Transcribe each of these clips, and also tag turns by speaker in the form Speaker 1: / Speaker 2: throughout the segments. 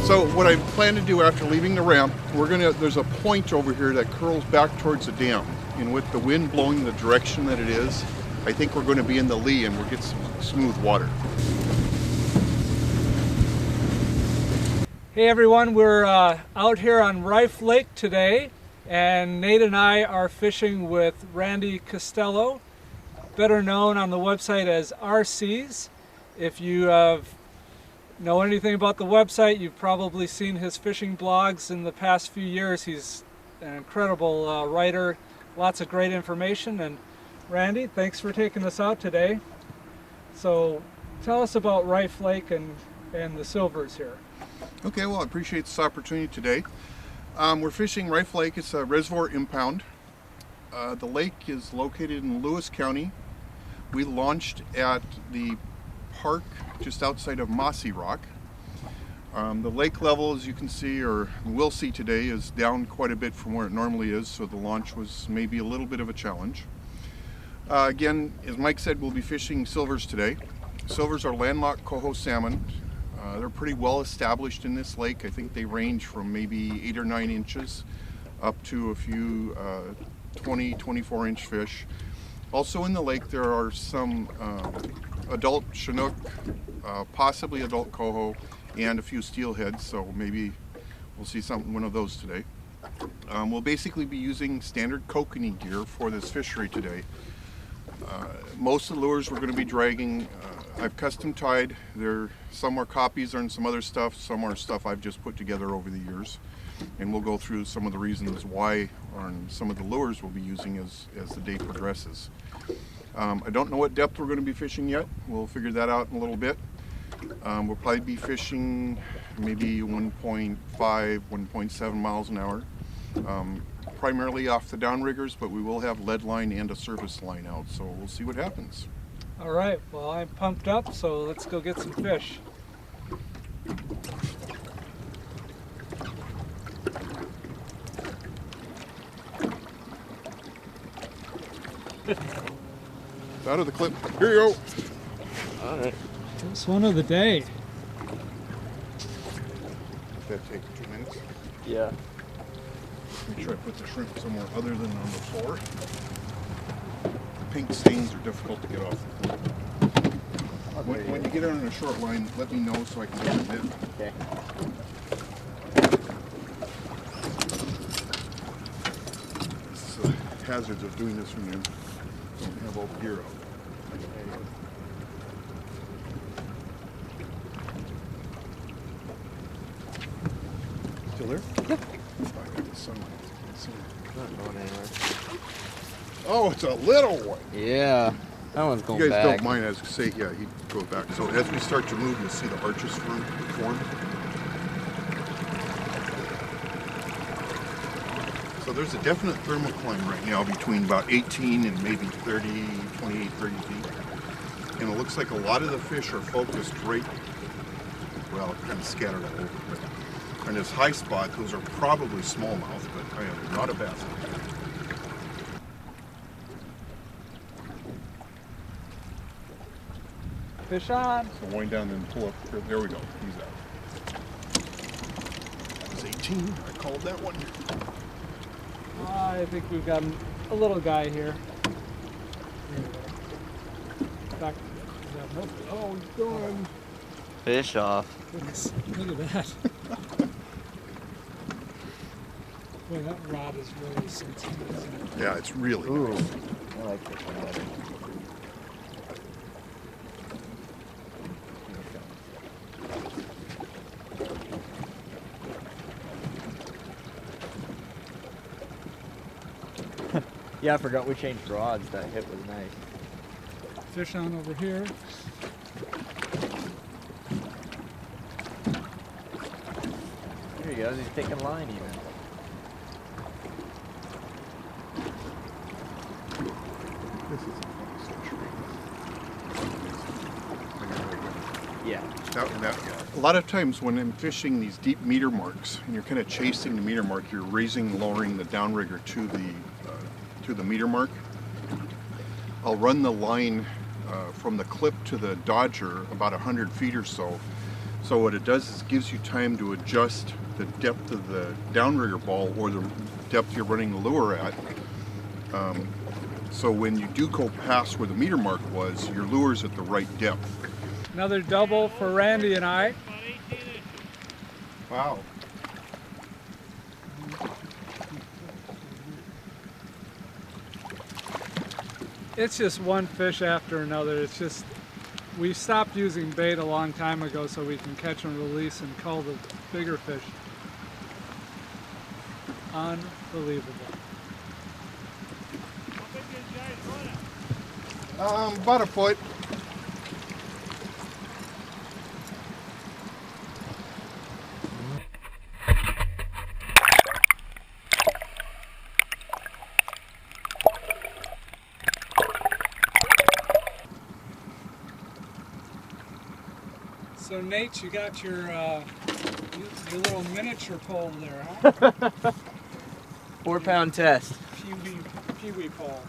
Speaker 1: So what I plan to do after leaving the ramp, there's a point over here that curls back towards the dam. And with the wind blowing the direction that it is, I think we're going to be in the lee and we'll get some smooth water.
Speaker 2: Hey everyone, we're out here on Riffe Lake today, and Nate and I are fishing with Randy Costello, better known on the website as rseas. If you know anything about the website, you've probably seen his fishing blogs in the past few years. He's an incredible writer, lots of great information. And Randy, thanks for taking us out today. So tell us about Riffe Lake and the silvers here.
Speaker 1: Okay, well, I appreciate this opportunity today. We're fishing Riffe Lake. It's a reservoir impound. The lake is located in Lewis County. We launched at the park just outside of Mossy Rock. The lake level, as you can see, or will see today, is down quite a bit from where it normally is, so the launch was maybe a little bit of a challenge. Again, as Mike said, we'll be fishing silvers today. Silvers are landlocked coho salmon. They're pretty well established in this lake. I think they range from maybe 8 or 9 inches up to a few 20, 24 inch fish. Also in the lake there are some adult Chinook, possibly adult coho, and a few steelheads, so maybe we'll see one of those today. We'll basically be using standard kokanee gear for this fishery today. Most of the lures we're going to be dragging, I've custom tied. Some are copies and some other stuff. Some are stuff I've just put together over the years. And we'll go through some of the reasons why on some of the lures we'll be using as the day progresses. I don't know what depth we're going to be fishing yet. We'll figure that out in a little bit. We'll probably be fishing maybe 1.5, 1.7 miles an hour. Primarily off the downriggers, but we will have lead line and a surface line out, so we'll see what happens.
Speaker 2: All right, well, I'm pumped up, so let's go get some fish.
Speaker 1: It's out of the clip. Here you go.
Speaker 3: All right.
Speaker 2: First one of the day.
Speaker 1: That take 2 minutes.
Speaker 3: Yeah.
Speaker 1: Make sure I put the shrimp somewhere other than on the floor. The pink stains are difficult to get off. When you get on a short line, let me know so I can get it in.
Speaker 3: Okay.
Speaker 1: It's the hazards of doing this when you don't have all the gear out. Still there?
Speaker 3: Yep.
Speaker 1: I got the sunlight.
Speaker 3: Not going anywhere.
Speaker 1: Oh, it's a little one.
Speaker 3: Yeah. That one's going back.
Speaker 1: You guys don't mind, as I say, yeah, he goes back. So as we start to move, you'll see the arches form. So there's a definite thermal climb right now between about 18 and maybe 30, 28, 30 feet. And it looks like a lot of the fish are focused right, well, kind of scattered all over. But on this high spot, those are probably smallmouth, but I am not a bass.
Speaker 2: Fish on.
Speaker 1: So wind down and pull up. There we go. He's out. That was 18. I called that one.
Speaker 2: I think we've got a little guy here. Back. Oh, he's going.
Speaker 3: Fish off.
Speaker 2: Goodness, look at that. Boy, that rod is really sensitive, isn't it?
Speaker 1: Yeah, it's really
Speaker 3: Ooh.
Speaker 1: nice.
Speaker 3: I like this one. Yeah, I forgot we changed rods. That hit was nice.
Speaker 2: Fish on over here.
Speaker 3: There he goes. He's taking line even.
Speaker 1: This is
Speaker 3: Yeah.
Speaker 1: A lot of times when I'm fishing these deep meter marks and you're kind of chasing the meter mark, you're raising and lowering the downrigger to the meter mark. I'll run the line from the clip to the dodger about 100 feet or so So what it does is it gives you time to adjust the depth of the downrigger ball or the depth you're running the lure at. So when you do go past where the meter mark was, your lure's at the right depth.
Speaker 2: Another double for Randy and I.
Speaker 1: Wow.
Speaker 2: It's just one fish after another. It's just, we stopped using bait a long time ago so we can catch and release and cull the bigger fish. Unbelievable.
Speaker 1: About a foot.
Speaker 2: So Nate, you got your little miniature pole there, huh?
Speaker 3: 4-pound test.
Speaker 2: Pee-wee pole.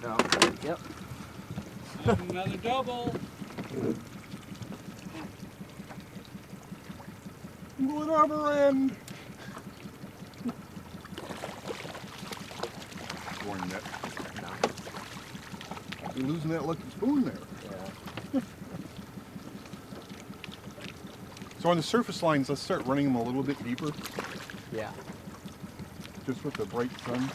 Speaker 3: No. Yep.
Speaker 2: Another double.
Speaker 1: Whatever end. Scoring net.
Speaker 3: No.
Speaker 1: You're losing that lucky spoon there.
Speaker 3: Yeah.
Speaker 1: So on the surface lines, let's start running them a little bit deeper,
Speaker 3: Yeah.
Speaker 1: just with the bright sun.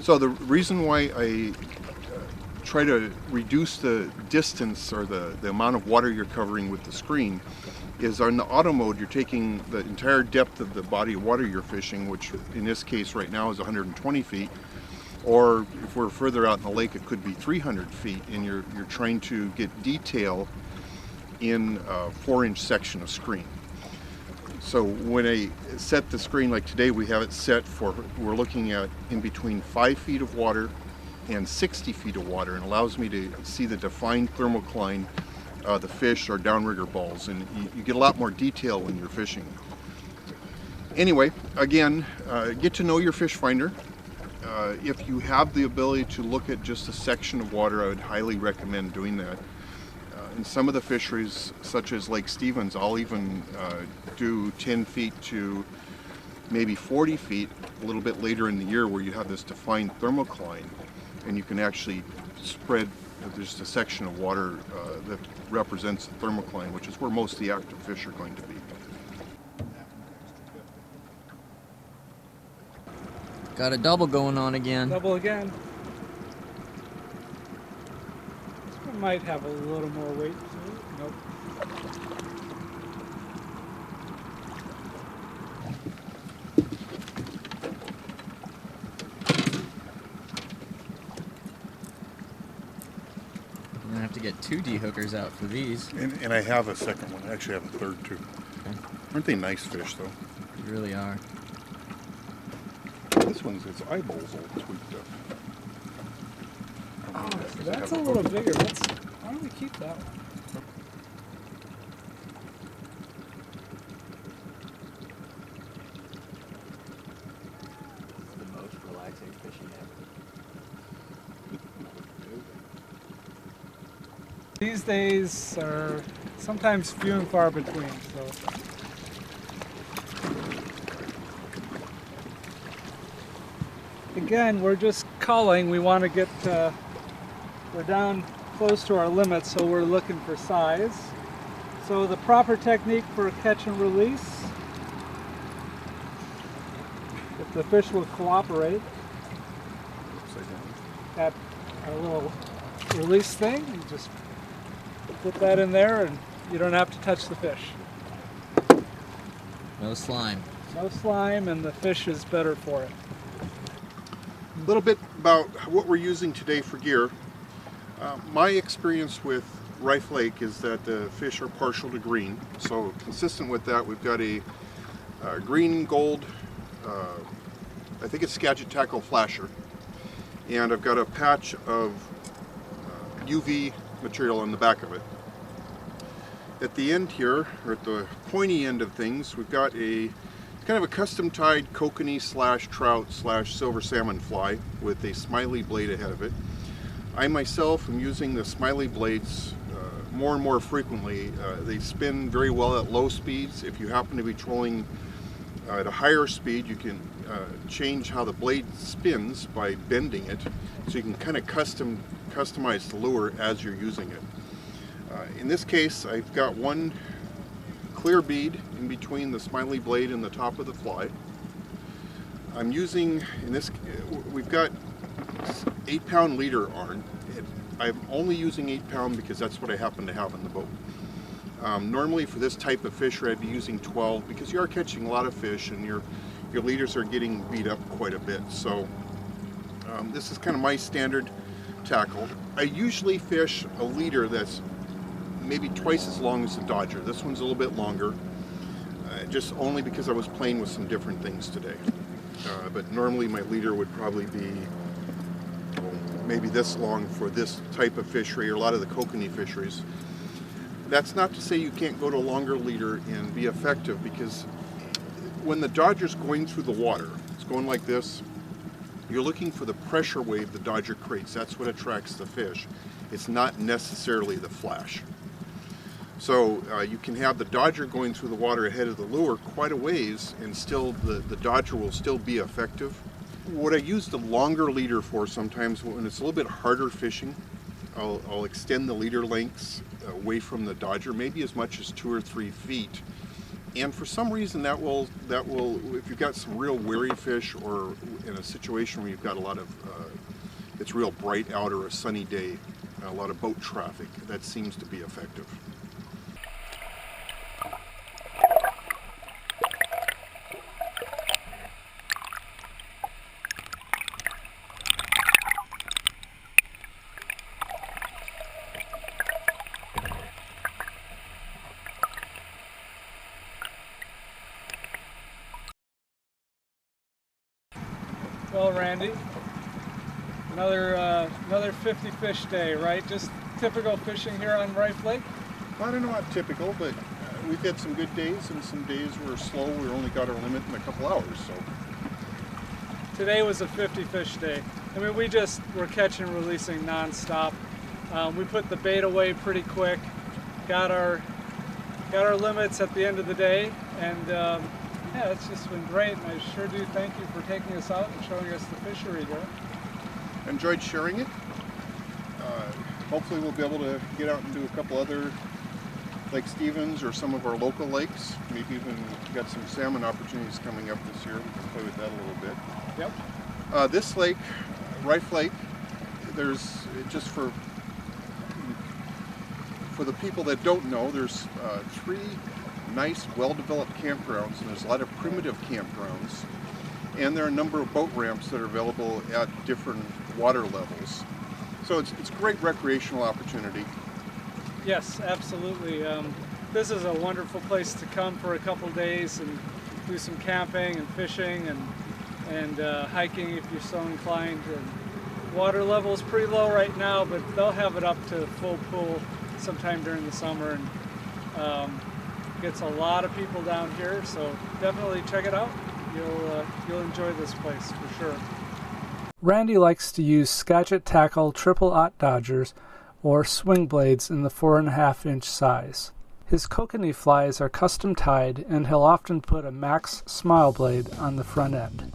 Speaker 1: So the reason why I try to reduce the distance or the amount of water you're covering with the screen is on the auto mode you're taking the entire depth of the body of water you're fishing, which in this case right now is 120 feet, or if we're further out in the lake it could be 300 feet, and you're trying to get detail in a 4-inch section of screen. So when I set the screen, like today we have it set for, we're looking at in between 5 feet of water and 60 feet of water, and allows me to see the defined thermocline, the fish or downrigger balls, and you get a lot more detail when you're fishing. Anyway, again, get to know your fish finder. If you have the ability to look at just a section of water, I would highly recommend doing that. In some of the fisheries, such as Lake Stevens, I'll even do 10 feet to maybe 40 feet a little bit later in the year, where you have this defined thermocline, and you can actually spread just a section of water that represents the thermocline, which is where most of the active fish are going to be.
Speaker 3: Got a double going on again.
Speaker 2: Double again. This one might have a little more weight to it. Nope.
Speaker 3: I'm gonna have to get 2 dehookers out for these.
Speaker 1: And I have a second one. I actually have a third too.
Speaker 3: Okay.
Speaker 1: Aren't they nice fish though?
Speaker 3: They really are.
Speaker 1: This one's, its eyeballs all tweaked up.
Speaker 2: Oh, that's a little bigger. Why don't we keep that one?
Speaker 3: It's the most relaxing fishing ever.
Speaker 2: These days are sometimes few and far between, so. Again, we're just culling. We want to get, we're down close to our limit, so we're looking for size. So the proper technique for catch and release, if the fish will cooperate, at our little release thing, you just put that in there and you don't have to touch the fish.
Speaker 3: No slime.
Speaker 2: No slime, and the fish is better for it.
Speaker 1: A little bit about what we're using today for gear. My experience with Riffe Lake is that the fish are partial to green. So consistent with that, we've got a green gold, I think it's Skagit tackle flasher. And I've got a patch of UV material on the back of it. At the end here, or at the pointy end of things, we've got a kind of a custom tied kokanee slash trout slash silver salmon fly with a smiley blade ahead of it. I myself am using the smiley blades more and more frequently. They spin very well at low speeds. If you happen to be trolling at a higher speed, you can change how the blade spins by bending it, so you can kind of customize the lure as you're using it. In this case, I've got one clear bead in between the smiley blade and the top of the fly. I'm using, we've got 8-pound leader on. I'm only using 8-pound because that's what I happen to have in the boat. Normally for this type of fishery I'd be using 12 because you are catching a lot of fish and your leaders are getting beat up quite a bit. So this is kind of my standard tackle. I usually fish a leader that's maybe twice as long as the Dodger. This one's a little bit longer, just only because I was playing with some different things today. But normally my leader would probably be maybe this long for this type of fishery, or a lot of the kokanee fisheries. That's not to say you can't go to a longer leader and be effective, because when the Dodger's going through the water, it's going like this, you're looking for the pressure wave the Dodger creates. That's what attracts the fish. It's not necessarily the flash. So you can have the Dodger going through the water ahead of the lure quite a ways, and still the Dodger will still be effective. What I use the longer leader for sometimes, when it's a little bit harder fishing, I'll extend the leader lengths away from the Dodger, maybe as much as 2 or 3 feet. And for some reason that will, if you've got some real wary fish, or in a situation where you've got a lot of, it's real bright out or a sunny day, a lot of boat traffic, that seems to be effective.
Speaker 2: Well, Randy, another 50 fish day, right? Just typical fishing here on Riffe Lake?
Speaker 1: I don't know about typical, but we've had some good days and some days were slow. We only got our limit in a couple hours. So
Speaker 2: today was a 50 fish day. I mean, we just were catching and releasing non-stop. We put the bait away pretty quick, got our limits at the end of the day, and yeah, it's just been great, and I sure do thank you for taking us out and showing us the fishery here.
Speaker 1: Enjoyed sharing it. Hopefully we'll be able to get out and do a couple other Lake Stevens or some of our local lakes. Maybe even got some salmon opportunities coming up this year. We can play with that a little bit.
Speaker 2: Yep.
Speaker 1: This lake, Riffe Lake, there's, just for the people that don't know, there's 3 nice, well-developed campgrounds, and there's a lot of primitive campgrounds, and there are a number of boat ramps that are available at different water levels. So it's a great recreational opportunity.
Speaker 2: Yes, absolutely. This is a wonderful place to come for a couple days and do some camping and fishing and hiking if you're so inclined. And water level is pretty low right now, but they'll have it up to full pool sometime during the summer, and gets a lot of people down here, so definitely check it out. You'll enjoy this place for sure. Randy likes to use Skagit tackle 0.0 Dodgers or swing blades in the 4.5-inch size. His kokanee flies are custom tied, and he'll often put a Max smile blade on the front end.